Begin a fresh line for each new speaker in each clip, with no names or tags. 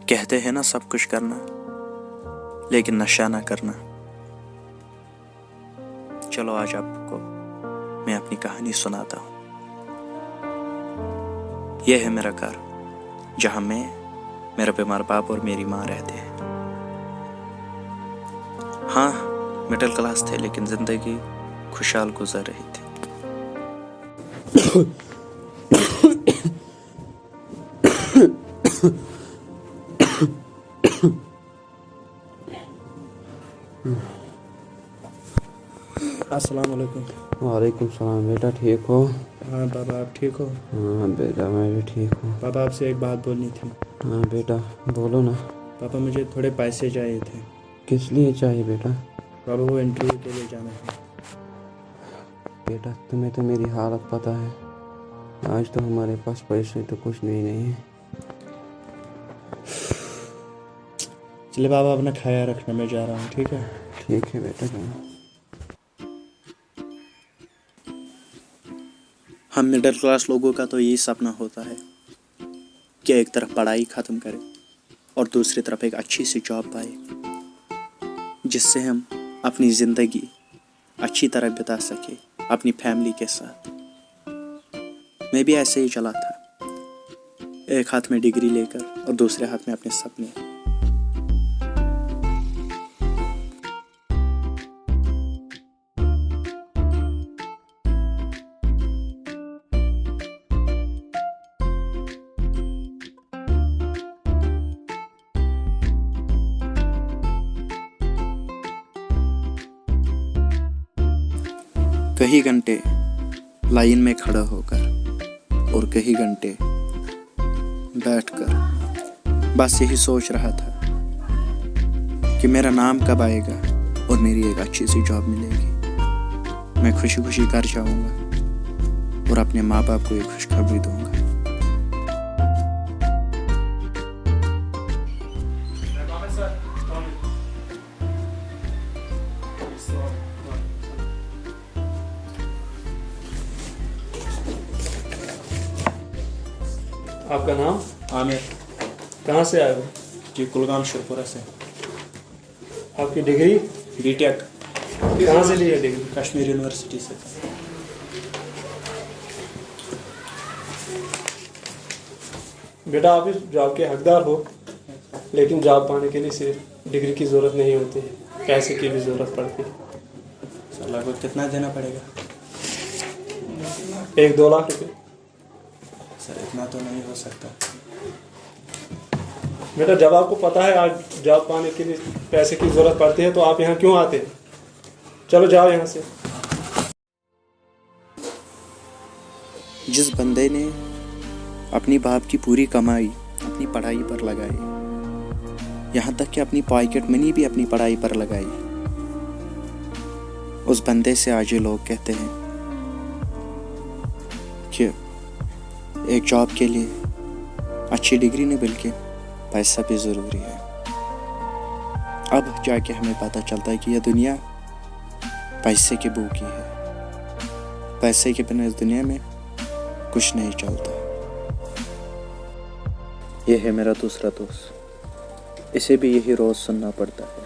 कहते हैं ना सब कुछ करना, लेकिन नशा ना करना। चलो आज आपको मैं अपनी कहानी सुनाता हूँ। यह है मेरा घर, जहाँ मैं, मेरा बीमार बाप और मेरी माँ रहते हैं। हाँ, मिडिल क्लास थे, लेकिन जिंदगी खुशहाल गुजर रही थी।
अस्सलाम वालेकुम।
वालेकुम सलाम। बेटा ठीक हो?
हाँ बाबा, आप ठीक हो?
हाँ बेटा, मैं भी ठीक हूँ।
पापा, आपसे एक बात बोलनी थी।
हाँ बेटा, बोलो ना।
पापा, मुझे थोड़े पैसे चाहिए थे।
किस लिए चाहिए बेटा?
पापा, वो इंटरव्यू के लिए जाना है।
बेटा, तुम्हें तो मेरी हालत पता है। आज तो हमारे पास पैसे तो कुछ नहीं है।
चलिए बाबा, अपना ख्याल रखना, मैं जा रहा हूँ। ठीक है?
ठीक है बेटा, जाओ।
हम मिडिल क्लास लोगों का तो यही सपना होता है कि एक तरफ पढ़ाई ख़त्म करें और दूसरी तरफ एक अच्छी सी जॉब पाए, जिससे हम अपनी ज़िंदगी अच्छी तरह बिता सके अपनी फैमिली के साथ। मैं भी ऐसे ही चला था, एक हाथ में डिग्री लेकर और दूसरे हाथ में अपने सपने। कई घंटे लाइन में खड़ा होकर और कई घंटे बैठकर बस यही सोच रहा था कि मेरा नाम कब आएगा और मेरी एक अच्छी सी जॉब मिलेगी। मैं खुशी खुशी घर जाऊंगा और अपने माँ बाप को एक खुशखबरी दूंगा।
आपका नाम?
आमिर।
कहाँ से आए हो?
जी, कुलगाम शिवपुरा से।
आपकी डिग्री?
बीटेक।
कहाँ से ली है डिग्री?
कश्मीर यूनिवर्सिटी से।
बेटा, आप इस जॉब के हकदार हो, लेकिन जॉब पाने के लिए सिर्फ डिग्री की ज़रूरत नहीं होती है, पैसे की भी ज़रूरत पड़ती है।
सर, लगभग कितना देना पड़ेगा?
1-2 लाख रुपए।
सर, इतना तो नहीं हो सकता।
बेटा, जब आपको पता है आज जॉब पाने के लिए पैसे की ज़रूरत पड़ती है, तो आप यहाँ क्यों आते हैं? चलो जाओ यहाँ से।
जिस बंदे ने अपनी बाप की पूरी कमाई अपनी पढ़ाई पर लगाई, यहाँ तक कि अपनी पॉकेट मनी भी अपनी पढ़ाई पर लगाई, उस बंदे से आज ये लोग कहते हैं कि एक जॉब के लिए अच्छी डिग्री नहीं बल्कि पैसा भी ज़रूरी है। अब जाके हमें पता चलता है कि यह दुनिया पैसे की भूखी है। पैसे के बिना इस दुनिया में कुछ नहीं चलता। यह है मेरा दूसरा दोस्त, इसे भी यही रोज़ सुनना पड़ता है।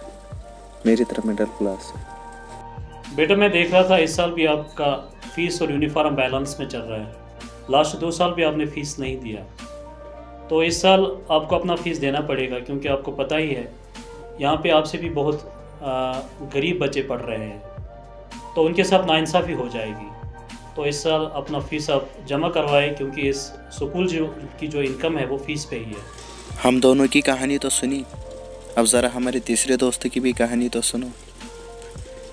मेरी तरफ मिडिल क्लास है।
बेटा, मैं देख रहा था इस साल भी आपका फ़ीस और यूनिफॉर्म बैलेंस में चल रहा है। लास्ट 2 साल भी आपने फ़ीस नहीं दिया, तो इस साल आपको अपना फ़ीस देना पड़ेगा, क्योंकि आपको पता ही है यहाँ पे आपसे भी बहुत गरीब बच्चे पढ़ रहे हैं, तो उनके साथ नाइंसाफ़ी हो जाएगी। तो इस साल अपना फ़ीस आप जमा करवाएं, क्योंकि इस स्कूल की जो इनकम है वो फ़ीस पे ही है।
हम दोनों की कहानी तो सुनी, अब ज़रा हमारे तीसरे दोस्त की भी कहानी तो सुनो।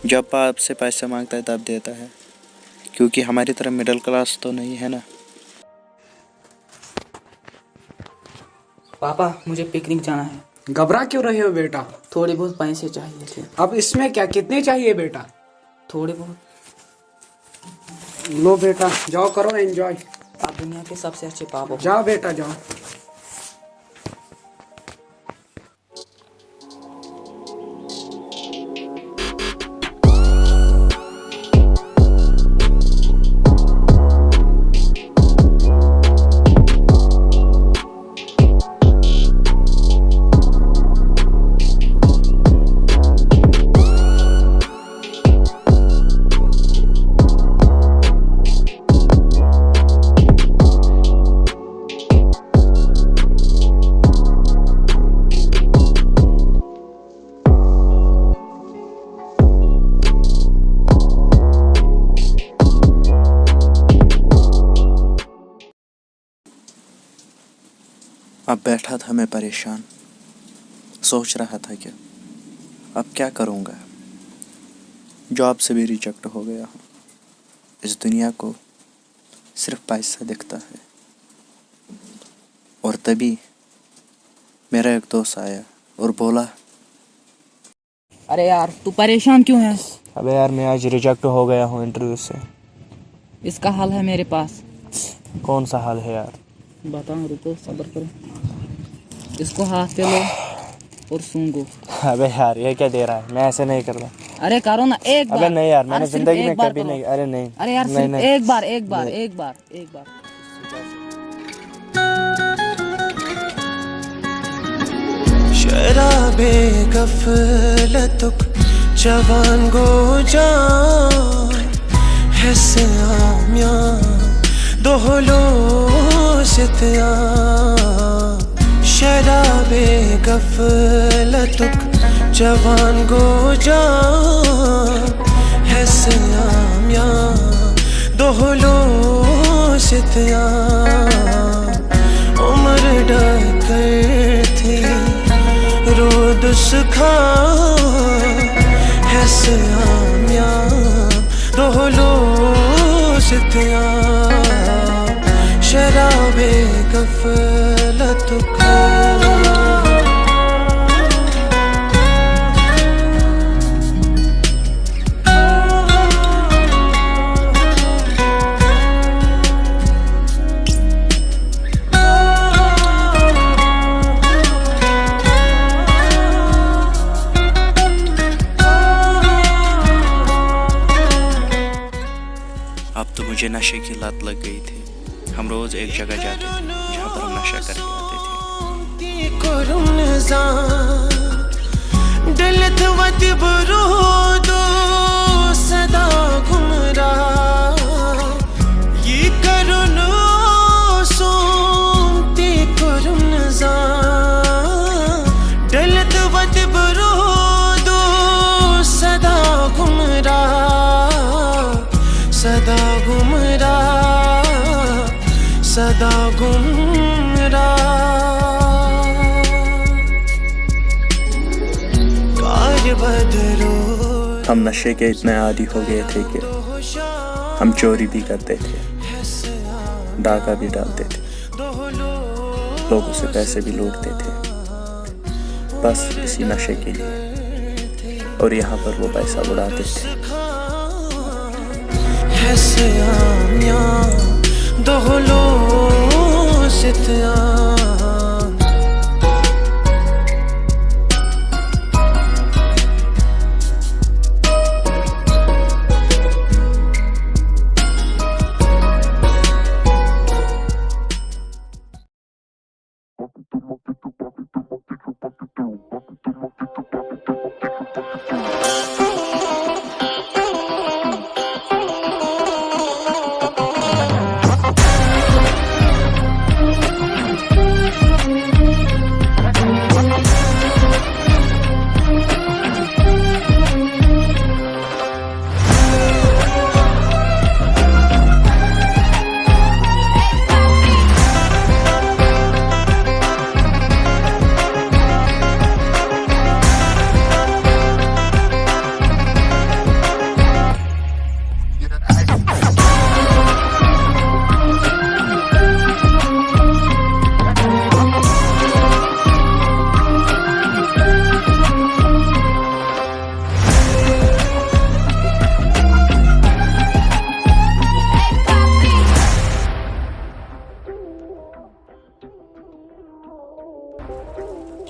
जब बाप से पैसे मांगता है तब देता है, क्योंकि हमारी तरह मिडिल क्लास तो नहीं है ना।
पापा, मुझे पिकनिक जाना है।
घबरा क्यों रहे हो बेटा?
थोड़े बहुत पैसे चाहिए थे।
अब इसमें क्या, कितने चाहिए बेटा?
थोड़े बहुत।
लो बेटा, जाओ करो एंजॉय।
आप दुनिया के सबसे अच्छे पापा हो।
जाओ बेटा, जाओ।
अब बैठा था मैं परेशान, सोच रहा था कि अब क्या करूँगा। जॉब से भी रिजेक्ट हो गया हूँ। इस दुनिया को सिर्फ पैसा दिखता है। और तभी मेरा एक दोस्त आया और बोला,
अरे यार तू परेशान क्यों है?
अबे यार मैं आज रिजेक्ट हो गया हूँ इंटरव्यू से।
इसका हल है मेरे पास।
कौन सा हाल है यार?
बताऊं, रुको सब्र करो। इसको हाथ पे लो और सूंघो।
अबे यार ये क्या दे रहा है? मैं ऐसे नहीं कर रहा।
अरे करो ना एक बार।
अबे नहीं यार, मैंने
अरे सिर्फ
जिंदगी
एक
में
बार
कभी
करो।
नहीं। अरे नहीं।
अरे यार
नहीं,
सिर्फ
नहीं।
एक बार एक बार एक बार एक बार।
शराबे गफलतुक जवान गो जान हैसे आम्या दोहलो सितया। शराबे गफलतुक जवान गो जान हैसे आम्या दोहलो सितया। उम्र डकर थी रोद सुखा है सयामिया दोहलो सितिया। शराबे गफलतुक
अब तो मुझे नशे की लत लग गई थी। हम रोज एक जगह जाते थे जहाँ पर हम नशा करके आते थे।
सदा घुमरा ये करुन सोमती करुन डलत वत बरोदो सदा घुमरा सदा गुमरा सदा गुमरा। कार बदलो
हम नशे के इतने आदी हो गए थे कि हम चोरी भी करते थे, डाका भी डालते थे, लोगों से पैसे भी लूटते थे, बस इसी नशे के लिए। और यहाँ पर वो पैसा उड़ाते थे।
सयामिया दोहलो सितया।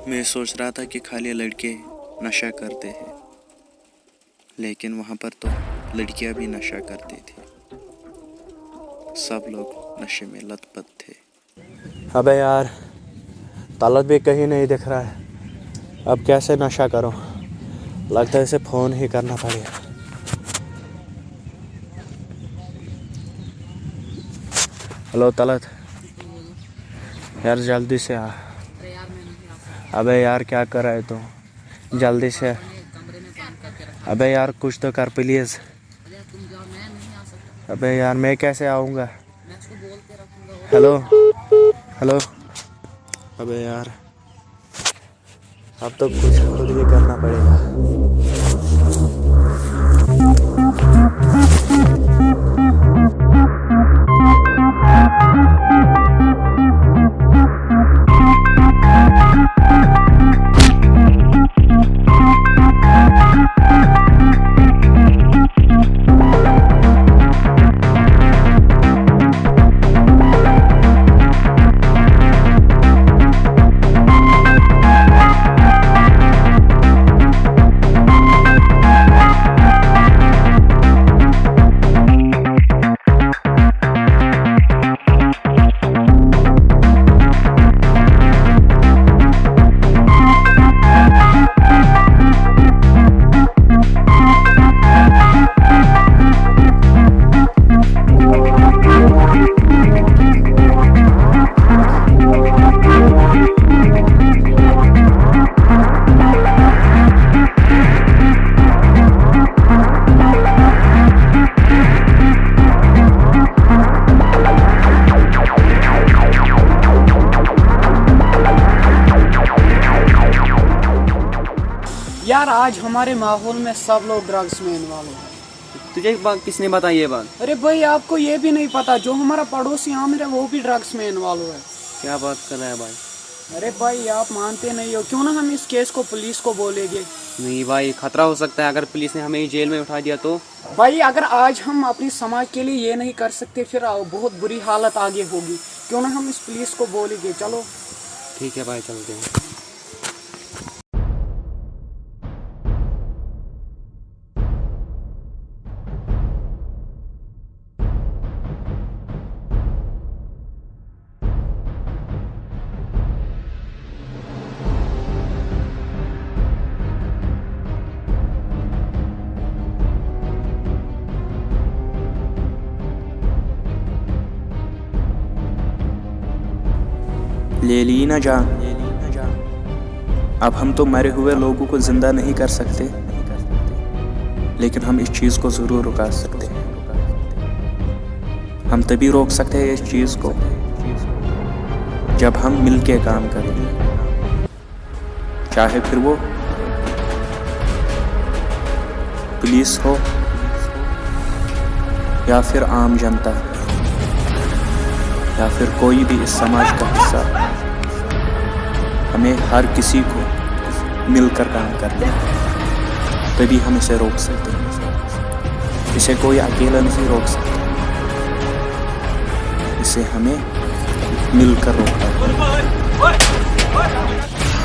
मैं सोच रहा था कि खाली लड़के नशा करते हैं, लेकिन वहाँ पर तो लड़कियाँ भी नशा करती थी। सब लोग नशे में लतपत थे।
अबे यार तालत भी कहीं नहीं दिख रहा है। अब कैसे नशा करूं? लगता है इसे फ़ोन ही करना पड़ेगा। हेलो तलत, यार जल्दी से आ। अबे यार क्या कर रहा है तू? जल्दी से। अबे यार कुछ तो कर प्लीज़। अबे यार मैं कैसे आऊँगा? हेलो हेलो अबे यार, अब तो कुछ खुद ही करना पड़ेगा।
यार आज हमारे माहौल में सब लोग ड्रग्स में इन्वॉल्व हैं।
तुझे बात किसने बताई ये बात?
अरे भाई आपको ये भी नहीं पता, जो हमारा पड़ोसी आमिर है वो भी ड्रग्स में इन्वॉल्व है।
क्या बात कर रहा है भाई?
अरे भाई आप मानते नहीं हो, क्यों ना हम इस केस को पुलिस को बोलेंगे।
नहीं भाई, खतरा हो सकता है अगर पुलिस ने हमें जेल में उठा दिया तो।
भाई अगर आज हम अपनी समाज के लिए ये नहीं कर सकते फिर बहुत बुरी हालत आगे होगी। क्यों ना हम इस पुलिस को बोलेंगे। चलो
ठीक है भाई, चलते हैं।
ले ली ना जान। अब हम तो मरे हुए लोगों को जिंदा नहीं कर सकते, लेकिन हम इस चीज़ को ज़रूर रुका सकते हैं। हम तभी रोक सकते हैं इस चीज़ को जब हम मिलके काम करेंगे, चाहे फिर वो पुलिस हो या फिर आम जनता या फिर कोई भी इस समाज का हिस्सा। हमें हर किसी को मिलकर काम करना है, तभी हम इसे रोक सकते हैं। इसे कोई अकेला नहीं रोक सकता, इसे हमें मिलकर रोकना है,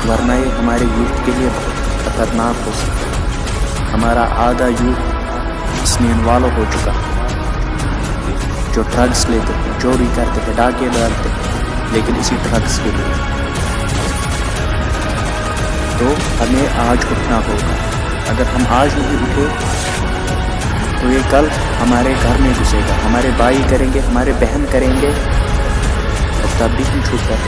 वरना ये हमारे यूथ के लिए बहुत खतरनाक हो सकता है। हमारा आधा यूथ इसमें इन्वॉल्व हो चुका है, जो ड्रग्स लेते हैं, चोरी करते हैं, डाके डालते हैं, लेकिन इसी ड्रग्स के लिए। तो हमें आज उठना होगा। अगर हम आज नहीं उठे तो ये कल हमारे घर में घुसेगा, हमारे भाई करेंगे, हमारे बहन करेंगे, और तब भी हम छूट कर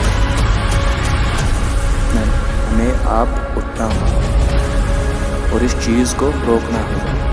नहीं। हमें आप उठना होगा और इस चीज़ को रोकना होगा।